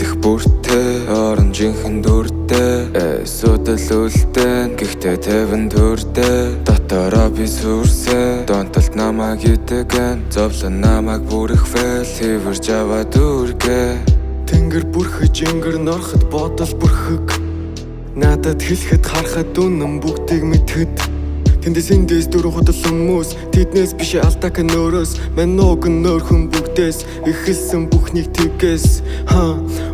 хэвдэх бүртээ оранжийнхэн дүрдээ эсүүдэл үлдэн гэхдээ тавин төрдөө дотороо би сүрсэн донтолт намайг идэгэн зовлон намайг бүрэх хэвэрж аваа дүргээ тэнгэр бүрхэж ингэр норхот бодол бүрхэг надад хэлэхэд харахад үнэн бүгдийг мэдхэд тэндээс эндээс дөрөв худал хүмүүс тэднээс биш алдаак нөрөөс манууг нөөрхөн бүгдээс ихэлсэн бүхнийг тэгээс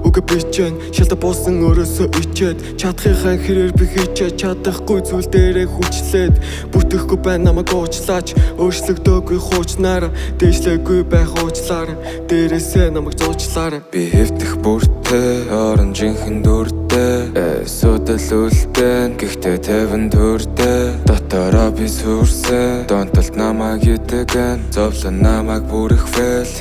үгэ бичэн шалта буусан өрөөсөө ичээд чадахынхаа хэрээр би хийчээ чадахгүй зүйл дээрээ хүчлээд бүтэхгүй байна намайг уучлаач өөрчлөгдөөгүй хуучнаар дээшлээгүй байх уучлаар дээрээсээ намайг зуучлаар би хэвдэх бүртээ оранжийнхэн дүрдээ эсүүдэл үлдэн гэхдээ тавин төрдөө дотороо би сүрсэн донтолт намайг идэгэн зовлон намайг бүрэх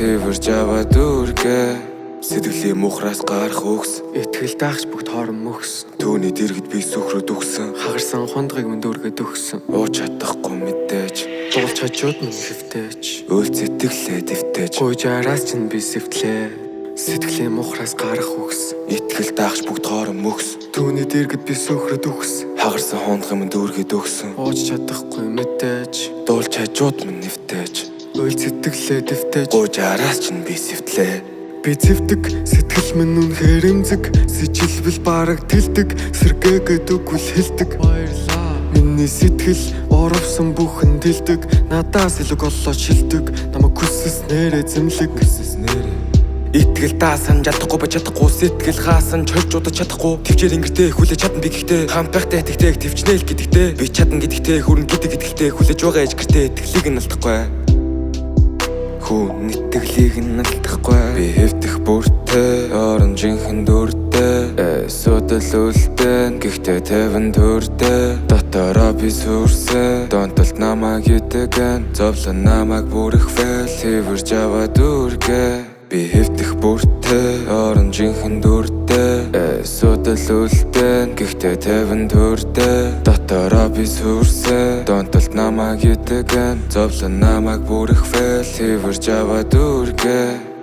хэвэрж аваа дүргээ сэтгэлийн мухраас гарах үгс итгэл даагч бүгд хорон мөхс түүний дэргэд би сүхрөд өгсөн хагарсан хондгыг минь дүргээд өгсөн ууч чадахгүй мэдээж дуулж хажууд минь хэвтэж үйл сэтгэлээ дэвтэж гуйжараас чинь би сэвтлээ сэтгэлийн мухраас гарах үгс итгэл даагч бүгд хорон мөхс түүний дэргэд би сүхрөд өгс хагарсан хондгыг минь дүргээд өгсөн ууч чадахгүй мэдээж дуулж хажууд минь нэвтэж үйл сэтгэлээ дэвтэж гуйжараас чинь би сэвтлээ би цэвдэг сэтгэл минь үнэхээр эмзэг сэжилбэл бараг тэлдэг сэргээгээд үгэл хэлдэг миний сэтгэл оровсон бүхэн дэлдэг надаас илүү голлоо шилдэг намайг хүссэснээрээ зэмлэг итгэл даасан чадахгүй ба чадахгүй сэтгэл хаасан чойж удаж чадахгүй төвчээр ингэртэй хүлээж чадна би гэхдээ хамт байхтай тэгтэй төвчнээл гэдэгтэй би чадна гэдэгтэй хүрэн гэдэгтэй хүлээж байгаа ээж гэртэй итгэлийг нь алдахгүй хүн итгэлийг нь алдахгүй би хэвдэх бүртээ оранжийнхэн дүрдээ эсүүдэл үлдэн гэхдээ тавин төрдөө дотороо би сүрсэн донтолт намайг идэгэн зовлон намайг бүрэх хэвэрж аваа дүргээ би хэвдэх бүртээ оранжийнхэн дүрдээ эсүүдэл үлдэн гэхдээ тавин төрдөө дотороо би сүрсэн донтолт намайг идэгэн зовлон намайг бүрэх хэвэрж аваа дүргээ